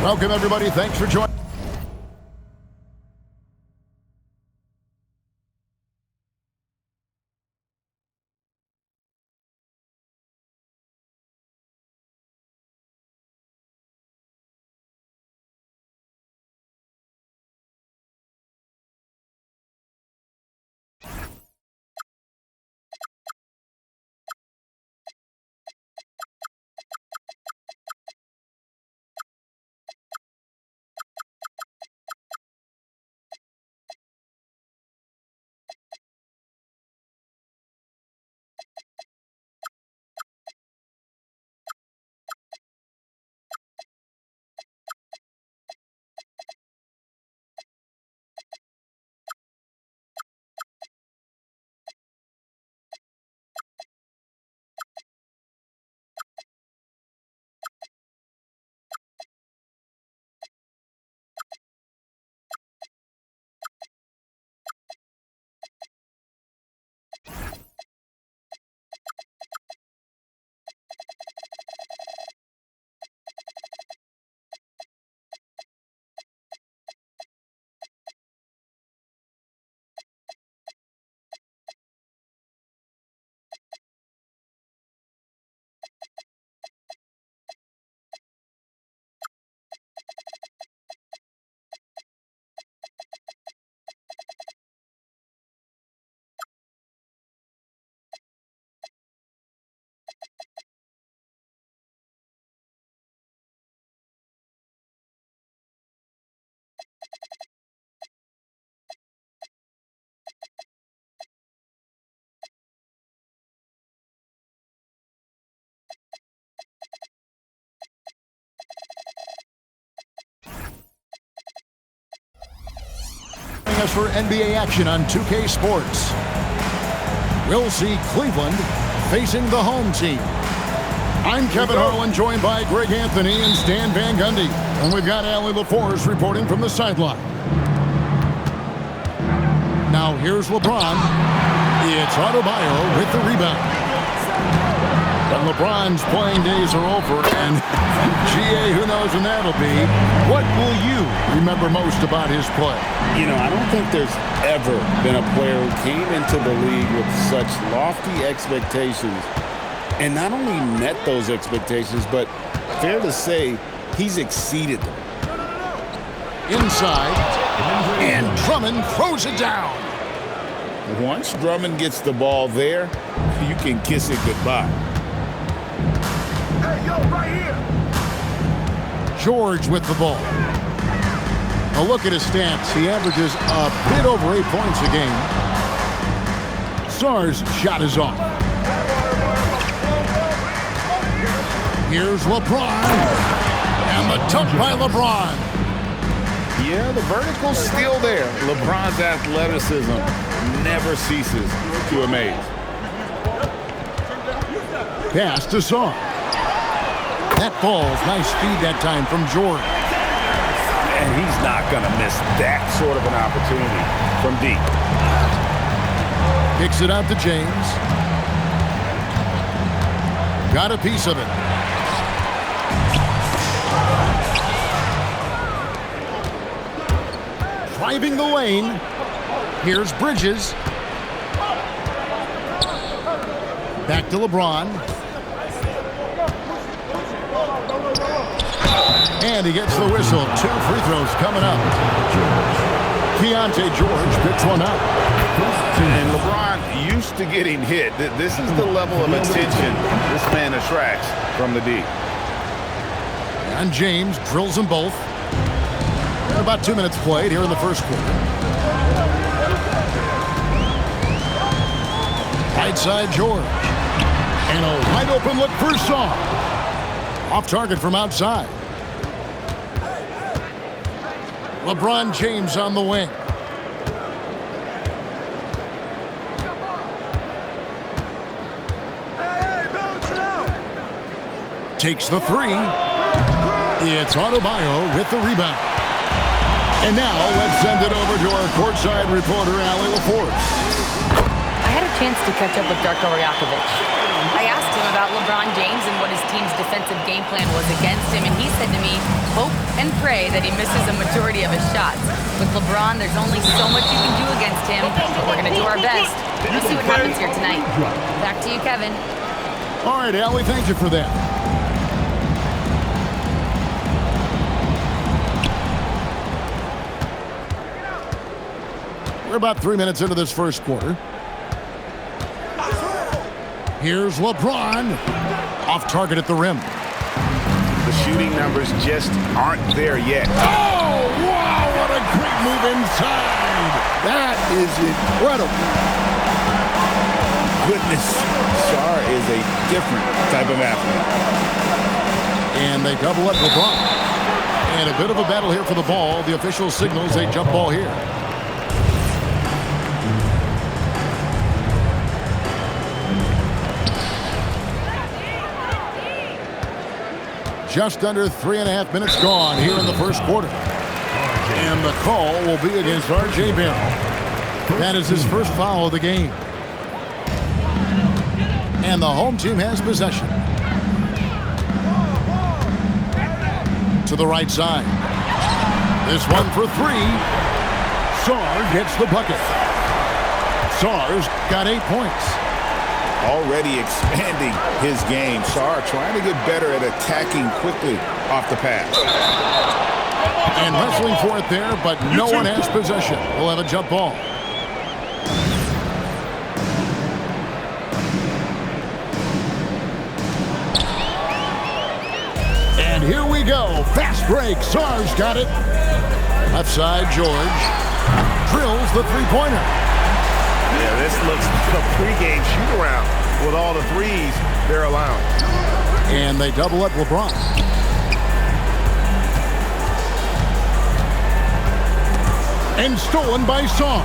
Welcome, everybody. Thanks for joining. Us for NBA action on 2K Sports. We'll see Cleveland facing the home team. I'm Kevin Harlan, joined by Greg Anthony and Stan Van Gundy. And we've got Allie LaForce reporting from the sideline. Now here's LeBron. It's Adebayo with the rebound. But LeBron's playing days are over, and GA, who knows when that'll be. What will you remember most about his play? You know, I don't think there's ever been a player who came into the league with such lofty expectations and not only met those expectations, but fair to say, he's exceeded them. Inside, and Drummond throws it down. Once Drummond gets the ball there, you can kiss it goodbye. Hey, yo, right here. George with the ball. A look at his stats. He averages a bit over 8 points a game. Sarr's shot is off. Here's LeBron. And the dunk by LeBron. Yeah, the vertical's still there. LeBron's athleticism never ceases to amaze. Pass to Sarr. That falls. Nice feed that time from George. And he's not going to miss that sort of an opportunity from deep. Kicks it out to James. Got a piece of it. Driving the lane. Here's Bridges. Back to LeBron. And he gets the whistle. 2 free throws coming up. Keontae George picks one up. And LeBron used to getting hit. This is the level of attention this man attracts from the D. And James drills them both. About 2 minutes played here in the first quarter. Right side George. And a wide open look for Sarr. Off target from outside. LeBron James on the wing. Takes the three. It's Adebayo with the rebound. And now let's send it over to our courtside reporter, Allie LaForce. I had a chance to catch up with Darko Rajakovic. I asked him about LeBron James and what his team's defensive game plan was against him, and he said to me, hope and pray that he misses a majority of his shots. With LeBron, there's only so much you can do against him, but we're going to do our best. We'll see what happens here tonight. Back to you, Kevin. All right, Allie, thank you for that. We're about 3 minutes into this first quarter. Here's LeBron. Off target at the rim. The shooting numbers just aren't there yet. Oh, wow, what a great move inside. That is incredible. Goodness, Sarr is a different type of athlete. And they double up LeBron. And a bit of a battle here for the ball. The official signals a jump ball here. Just under 3.5 minutes gone here in the first quarter. And the call will be against R.J. Barrett. That is his first foul of the game. And the home team has possession. To the right side. This one for three. Sarr gets the bucket. Sarr's got 8 points. Already expanding his game. Sarr trying to get better at attacking quickly off the pass. And wrestling for it there, but no one has possession. We'll have a jump ball. And here we go. Fast break. Sarr's got it. Left side, George. Drills the three-pointer. Yeah, this looks like a pregame shoot-around with all the threes they're allowing. And they double up LeBron. And stolen by Sarr.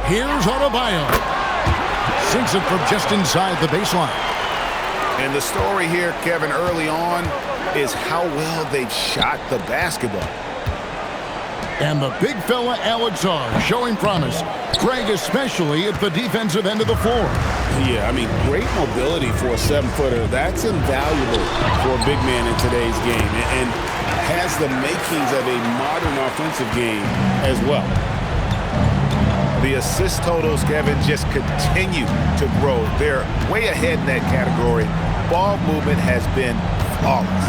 Here's Adebayo. Sinks it from just inside the baseline. And the story here, Kevin, early on is how well they've shot the basketball. And the big fella, Alex Sarr, showing promise. Craig, especially at the defensive end of the floor. Yeah, I mean, great mobility for a 7-footer. That's invaluable for a big man in today's game, and has the makings of a modern offensive game as well. The assist totals, Kevin, just continue to grow. They're way ahead in that category. Ball movement has been flawless.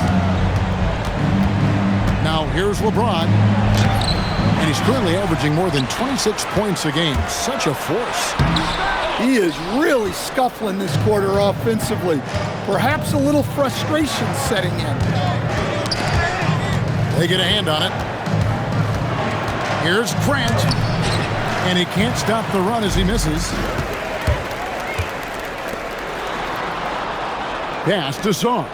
Now here's LeBron. And he's currently averaging more than 26 points a game. Such a force. He is really scuffling this quarter offensively. Perhaps a little frustration setting in. They get a hand on it. Here's Grant. And he can't stop the run as he misses. Pass to Sarr.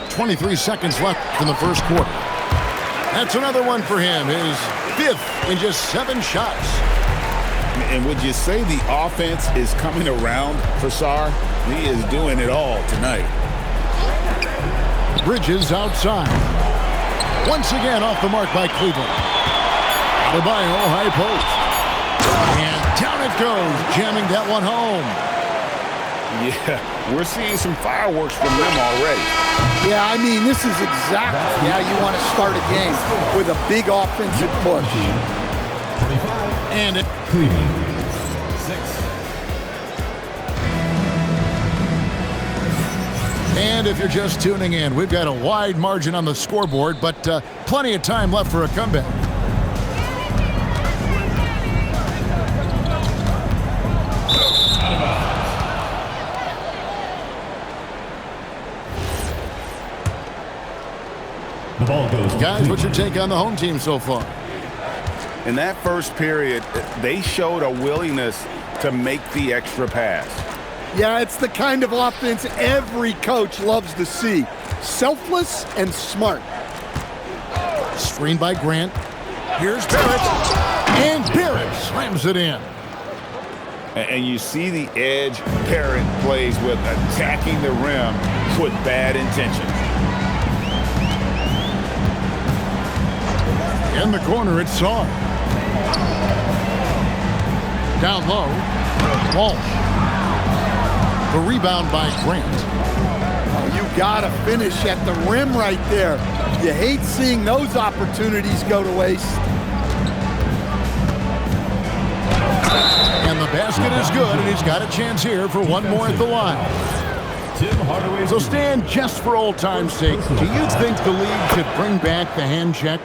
.23 seconds left in the first quarter. That's another one for him. His 5th in just 7 shots. And would you say the offense is coming around for Sarr? He is doing it all tonight. Bridges outside. Once again off the mark by Cleveland. Adebayo high post. And down it goes, jamming that one home. Yeah, we're seeing some fireworks from them already. Yeah, I mean, this is exactly how you want to start a game, with a big offensive push. And it. Cleveland, 6. And if you're just tuning in, we've got a wide margin on the scoreboard, but plenty of time left for a comeback. The ball goes. Guys, what's your take on the home team so far? In that first period, they showed a willingness to make the extra pass. Yeah, it's the kind of offense every coach loves to see. Selfless and smart. Screened by Grant. Here's Barrett. And Barrett slams it in. And you see the edge Barrett plays with, attacking the rim with bad intentions. In the corner, it's Sarr. Down low, Walsh. The rebound by Grant. Oh, you gotta finish at the rim right there. You hate seeing those opportunities go to waste. And the basket is good, and he's got a chance here for one more at the line. So Stan, just for old time's sake, do you think the league should bring back the hand check?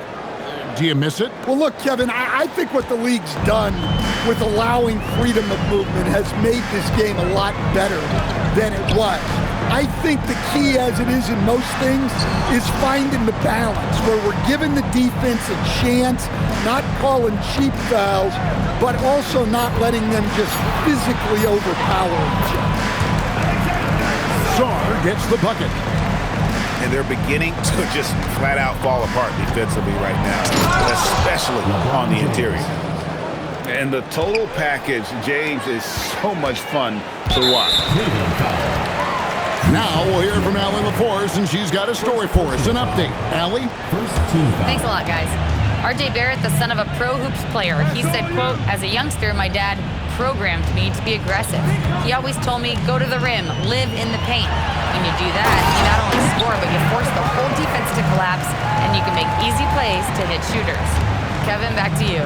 Do you miss it? Well, look, Kevin, I think what the league's done with allowing freedom of movement has made this game a lot better than it was. I think the key, as it is in most things, is finding the balance where we're giving the defense a chance, not calling cheap fouls, but also not letting them just physically overpower each other. Sar gets the bucket. And they're beginning to just flat out fall apart defensively right now, especially on the interior. And the total package, James, is so much fun to watch. Now we'll hear from Allie LaForce, and she's got a story for us. An update. Allie? Thanks a lot, guys. RJ Barrett, the son of a pro hoops player, he said, quote, as a youngster, my dad programmed me to be aggressive. He always told me, go to the rim, live in the paint. When you do that, you not only score, but you force the whole defense to collapse, and you can make easy plays to hit shooters. Kevin, back to you.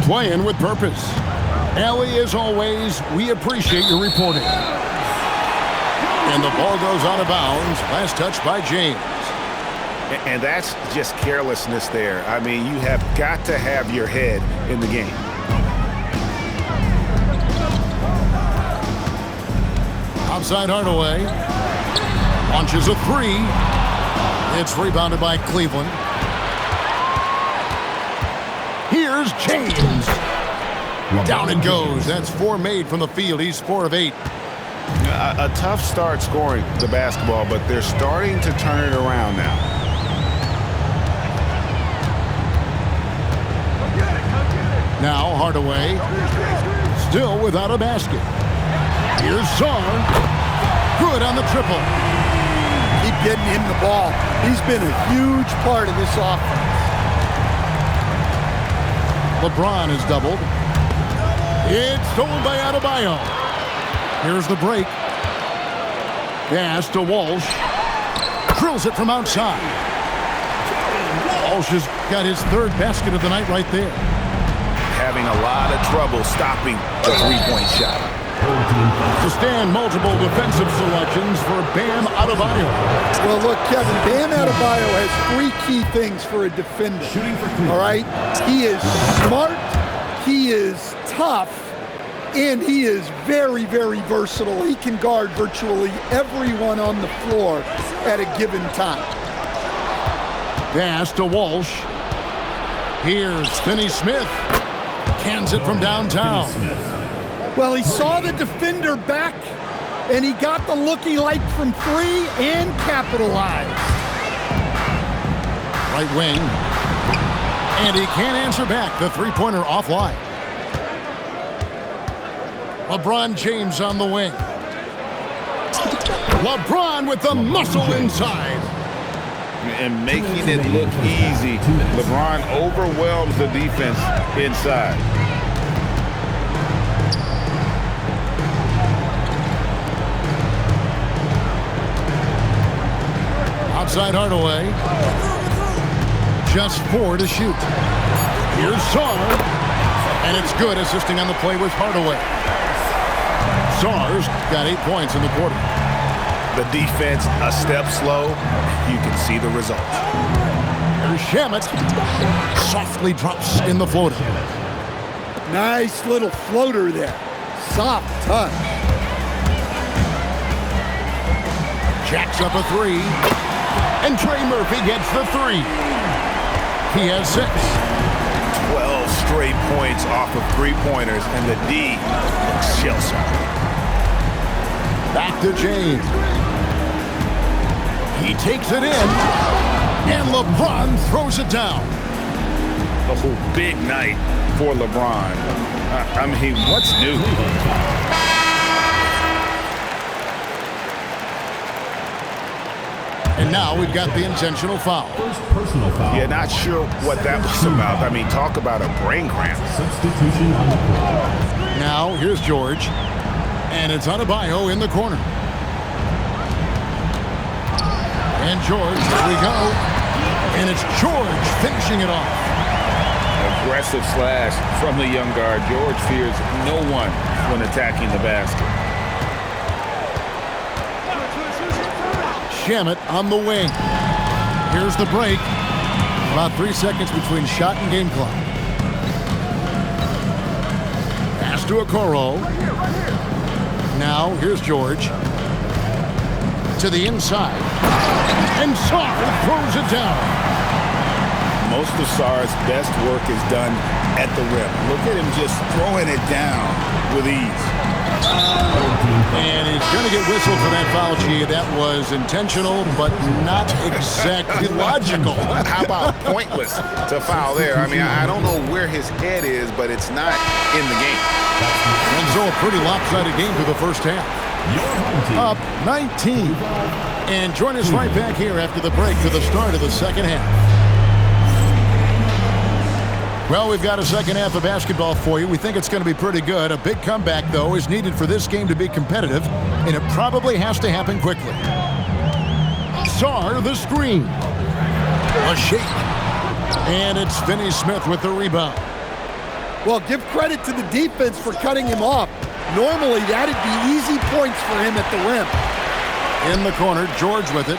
Playing with purpose. Allie, as always, we appreciate your reporting. And the ball goes out of bounds. Last touch by James. And that's just carelessness there. I mean, you have got to have your head in the game. Outside Hardaway. Launches a three. It's rebounded by Cleveland. Here's James. Down it goes. That's 4 made from the field. He's 4 of 8. A tough start scoring the basketball, but they're starting to turn it around now. Now Hardaway, still without a basket. Here's Sar. Good on the triple. Keep getting him the ball. He's been a huge part of this offense. LeBron is doubled. It's stolen by Adebayo. Here's the break. Pass to Walsh. Drills it from outside. Walsh has got his 3rd basket of the night right there. Having a lot of trouble stopping the three-point shot. To stand multiple defensive selections for Bam Adebayo. Well, look, Kevin, Bam Adebayo has 3 key things for a defender. All right? He is smart, he is tough, and he is very, very versatile. He can guard virtually everyone on the floor at a given time. Pass to Walsh. Here's Finney Smith. Cans it from downtown. Well, he saw the defender back, and he got the look he liked from 3 and capitalized. Right wing. And he can't answer back. The three-pointer offline. LeBron James on the wing. LeBron with the muscle inside. And making it look easy. LeBron overwhelms the defense inside. Outside Hardaway. Just 4 to shoot. Here's Sar. And it's good, assisting on the play with Hardaway. Sar's got 8 points in the quarter. The defense a step slow. You can see the result. Here's Shamet. Softly drops in the floater. Nice little floater there. Soft touch. Jacks up a 3. And Trey Murphy gets the 3. He has 6. 12 straight points off of 3-pointers, and the D looks shell-shocked. Back to James. He takes it in, and LeBron throws it down. Oh, big night for LeBron. I mean, what's new? And And now we've got the intentional foul. First personal foul. Yeah, not sure what that was about. I mean, talk about a brain cramp. Substitution on the court. Now, here's George. And it's Adebayo in the corner. And George, there we go. And it's George finishing it off. Aggressive slash from the young guard. George fears no one when attacking the basket. Shamet on the wing. Here's the break. About 3 seconds between shot and game clock. Pass to Okoro. Now, here's George. To the inside. And Sarr throws it down. Most of Sarr's best work is done at the rim. Look at him just throwing it down with ease. And he's going to get whistled for that foul, G. That was intentional, but not exactly logical. How about pointless to foul there? I mean, I don't know where his head is, but it's not in the game. And so a pretty lopsided game for the first half. Up 19. And join us right back here after the break for the start of the second half. Well, we've got a second half of basketball for you. We think it's going to be pretty good. A big comeback, though, is needed for this game to be competitive, and it probably has to happen quickly. Sarr, the screen. A shake. And it's Finney Smith with the rebound. Well, give credit to the defense for cutting him off. Normally, that'd be easy points for him at the rim. In the corner, George with it.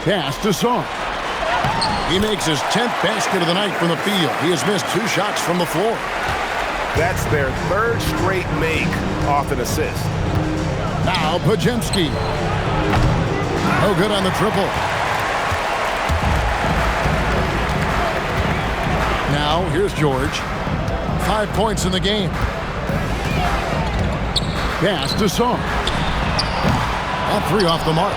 Pass to Sarr. He makes his 10th basket of the night from the field. He has missed 2 shots from the floor. That's their 3rd straight make off an assist. Now Pajemski. No good on the triple. Now here's George. 5 points in the game. Pass to Sarr. All 3 off the mark.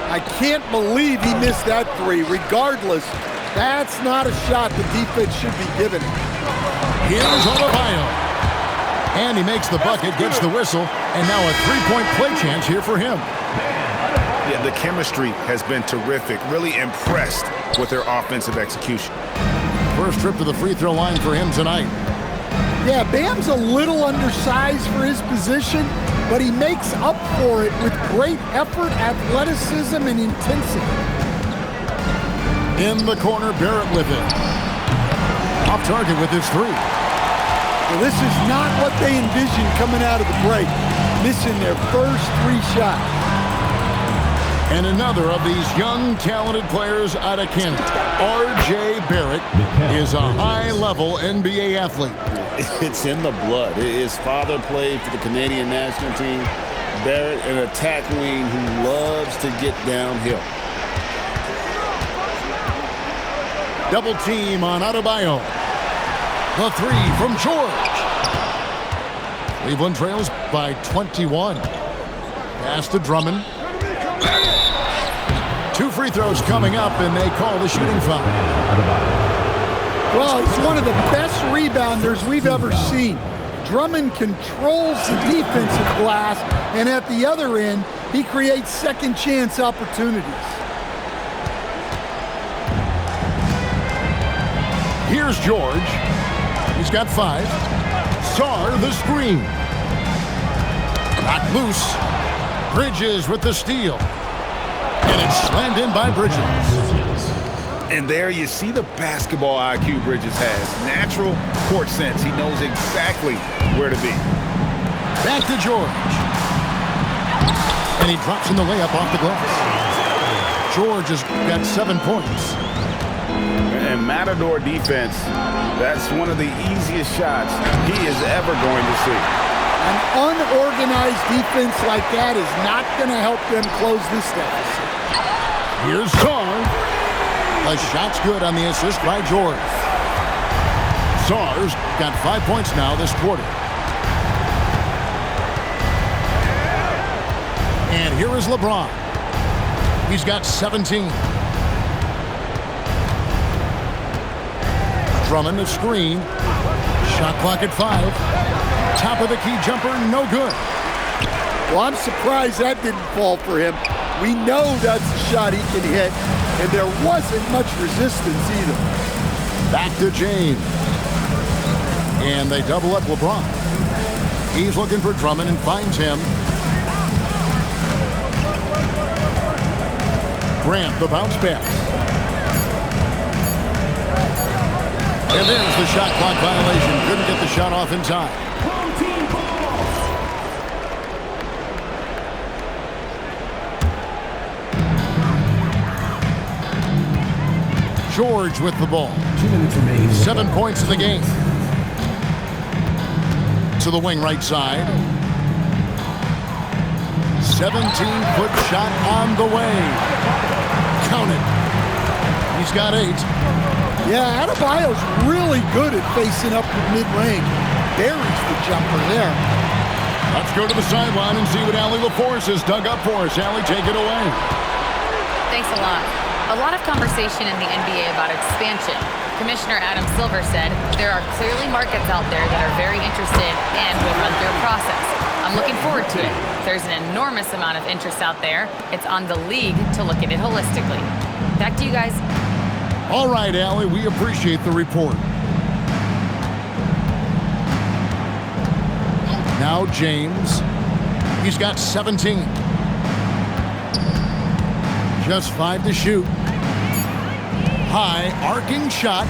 I can't believe he missed that 3. Regardless, that's not a shot the defense should be giving him. Here's Adebayo. And he makes the bucket, gets the whistle, and now a 3-point play chance here for him. Yeah, the chemistry has been terrific. Really impressed with their offensive execution. First trip to the free throw line for him tonight. Yeah, Bam's a little undersized for his position, but he makes up for it with great effort, athleticism, and intensity. In the corner, Barrett with it. Off target with his 3. Well, this is not what they envisioned coming out of the break, missing their first 3 shots. And another of these young, talented players out of Canada, R.J. Barrett, is a high-level NBA athlete. It's in the blood. His father played for the Canadian national team. Barrett, an attack wing who loves to get downhill. Double team on Adebayo. The 3 from George. Cleveland trails by 21. Pass to Drummond. 2 free throws coming up, and they call the shooting foul. Well, he's one of the best rebounders we've ever seen. Drummond controls the defensive glass, and at the other end, he creates second chance opportunities. Here's George. He's got 5. Sarr, the screen. Knocked loose. Bridges with the steal. And it's slammed in by Bridges. And there you see the basketball IQ Bridges has. Natural court sense. He knows exactly where to be. Back to George. And he drops in the layup off the glass. George has got 7 points. And Matador defense, that's one of the easiest shots he is ever going to see. An unorganized defense like that is not going to help them close this deficit. Here's Sarr. The shot's good on the assist by George. Sarr's got 5 points now this quarter. And here is LeBron. He's got 17. Drummond, a screen. Shot clock at 5. Top of the key jumper, no good. Well, I'm surprised that didn't fall for him. We know that's a shot he can hit, and there wasn't much resistance either. Back to James. And they double up LeBron. He's looking for Drummond and finds him. Grant, the bounce pass. And there's the shot clock violation. Couldn't get the shot off in time. George with the ball. 2 minutes remaining. 7 points in the game. To the wing right side. 17-foot shot on the way. Count it. He's got 8. Yeah, Adebayo's really good at facing up the mid-range. Buries the jumper there. Let's go to the sideline and see what Allie LaForce has dug up for us. Allie, take it away. Thanks a lot. A lot of conversation in the NBA about expansion. Commissioner Adam Silver said there are clearly markets out there that are very interested and will run through a process. I'm looking forward to it. There's an enormous amount of interest out there. It's on the league to look at it holistically. Back to you guys. All right, Allie, we appreciate the report. Now James. He's got 17. Just 5 to shoot. High, arcing shot.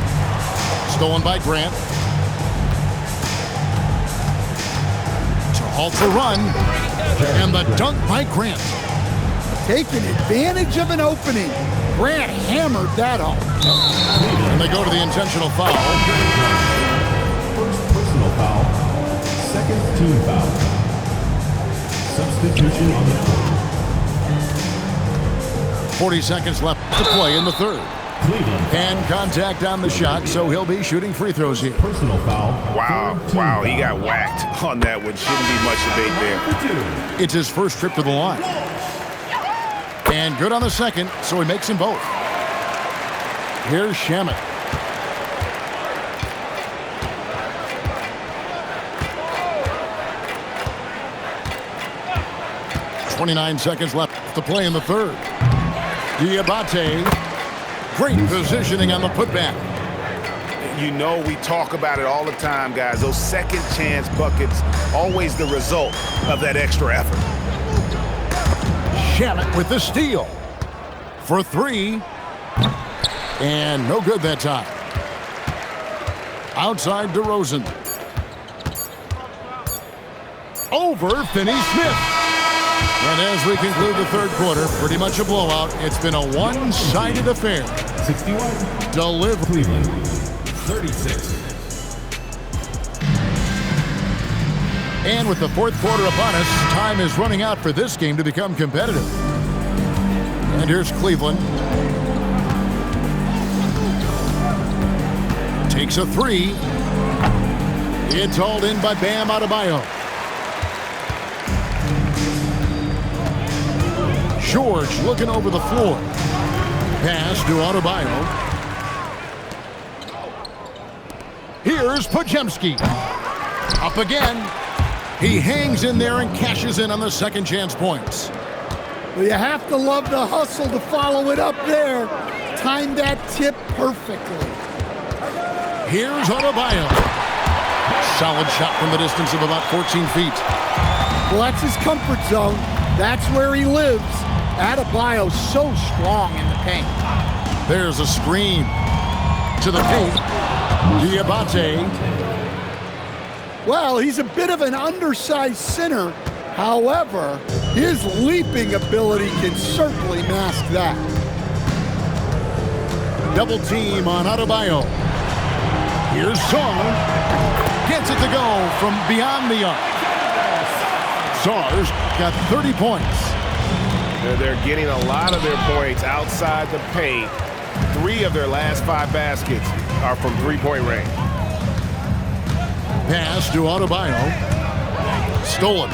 Stolen by Grant. To halt the run. And the dunk by Grant. Taking advantage of an opening. Grant hammered that home. And they go to the intentional foul. First personal foul. Second team foul. Substitution on the court. 40 seconds left to play in the third. Cleveland. And contact on the shot, so he'll be shooting free throws here. Personal foul. Wow, he got whacked on that one. Shouldn't be much debate there. It's his first trip to the line. And good on the second, so he makes them both. Here's Shamet. .29 seconds left to play in the third. Diabate, great positioning on the putback. You know we talk about it all the time, guys. Those second chance buckets, always the result of that extra effort. Shamet with the steal for 3. And no good that time. Outside DeRozan. Over Finney-Smith. And as we conclude the third quarter, pretty much a blowout. It's been a one-sided affair. 61. Delivered. Cleveland. 36. And with the fourth quarter upon us, time is running out for this game to become competitive. And here's Cleveland. Takes a 3. It's hauled in by Bam Adebayo. George looking over the floor. Pass to Adebayo. Here's Podziemski. Up again. He hangs in there and cashes in on the second chance points. Well, you have to love the hustle to follow it up there. Timed that tip perfectly. Here's Adebayo. Solid shot from the distance of about 14 feet. Well, that's his comfort zone. That's where he lives. Adebayo's so strong in the paint. There's a screen. To the paint. Diabate. Well, he's a bit of an undersized center. However, his leaping ability can certainly mask that. Double team on Adebayo. Here's Song. Gets it to go from beyond the arc. Sars got 30 points. They're getting a lot of their points outside the paint. 3 of their last 5 baskets are from three-point range. Pass to Adebayo. Stolen.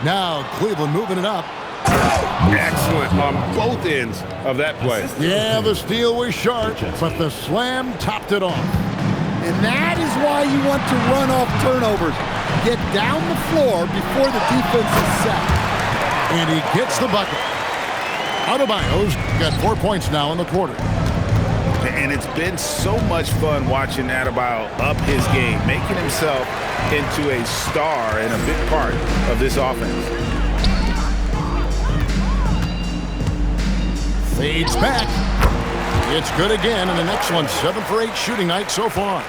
Now Cleveland moving it up. Excellent on both ends of that play. Yeah, the steal was sharp, but the slam topped it off. And that is why you want to run off turnovers. get down the floor before the defense is set. And he gets the bucket. Adebayo's got 4 points now in the quarter. And it's been so much fun watching Adebayo up his game, making himself into a star and a big part of this offense. Fades back. It's good again, and the next one, 7 for 8 shooting night so far.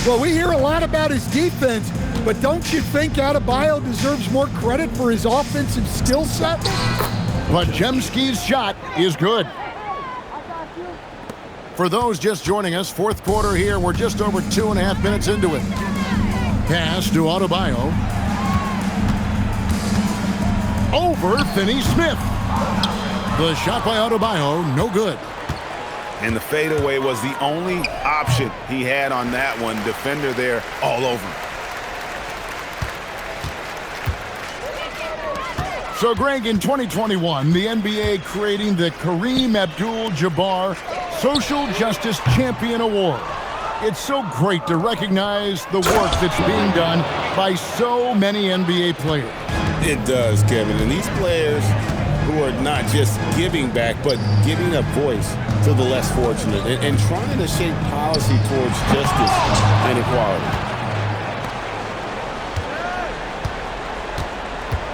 Well, we hear a lot about his defense, but don't you think Adebayo deserves more credit for his offensive skill set? But Jemski's shot is good. For those just joining us, fourth quarter here, we're just over 2.5 minutes into it. Pass to Adebayo. Over Finney-Smith. The shot by Adebayo, no good. And the fadeaway was the only option he had on that one. Defender there all over him. So, Greg, in 2021, the NBA creating the Kareem Abdul-Jabbar Social Justice Champion Award. It's so great to recognize the work that's being done by so many NBA players. It does, Kevin. And these players who are not just giving back, but giving a voice to the less fortunate and trying to shape policy towards justice and equality.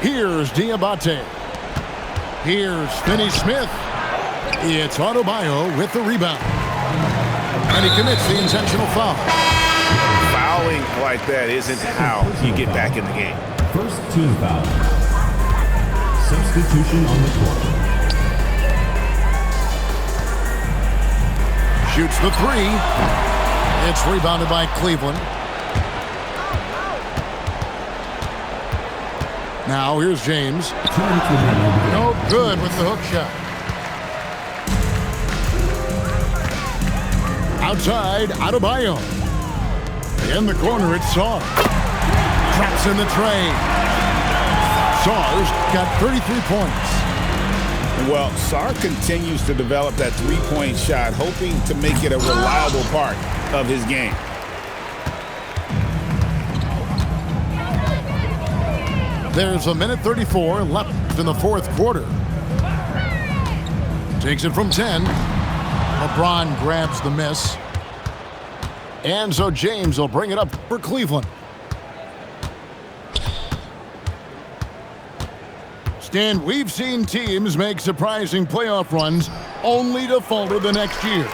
Here's Diabate. Here's Finney-Smith. It's Adebayo with the rebound. And he commits the intentional foul. Fouling like that isn't how you get back in the game. First team foul. Substitution on the court. Shoots the three. It's rebounded by Cleveland. Now here's James. No good with the hook shot. Outside, Adebayo. In the corner, it's Saw. Traps in the tray. Saw's got 33 points. Well, Sarr continues to develop that three-point shot, hoping to make it a reliable part of his game. There's a minute 34 left in the fourth quarter. Takes it from 10. LeBron grabs the miss. And so James will bring it up for Cleveland. Stan, we've seen teams make surprising playoff runs only to falter the next year.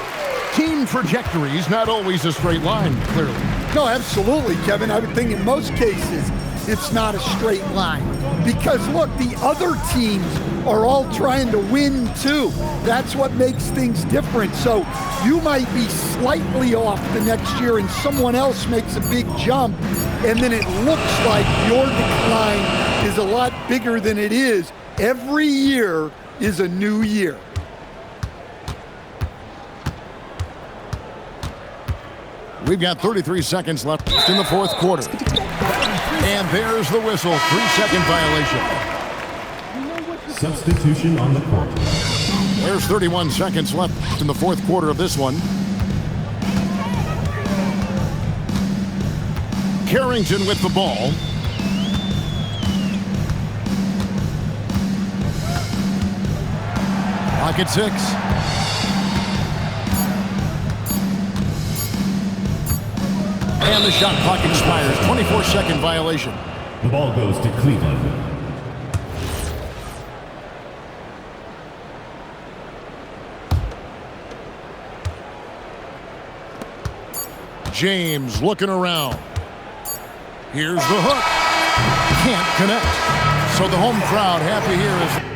Team trajectory's not always a straight line, clearly. No, absolutely, Kevin. I would think in most cases it's not a straight line. Because, look, the other teams are all trying to win, too. That's what makes things different. So you might be slightly off the next year and someone else makes a big jump, and then it looks like your decline is a lot bigger than it is. Every year is a new year. We've got 33 seconds left in the fourth quarter. And there's the whistle. 3-second violation. Substitution on the court. There's 31 seconds left in the fourth quarter of this one. Carrington with the ball. Clock at 6. And the shot clock expires. 24-second violation. The ball goes to Cleveland. James looking around. Here's the hook. Can't connect. So the home crowd happy here as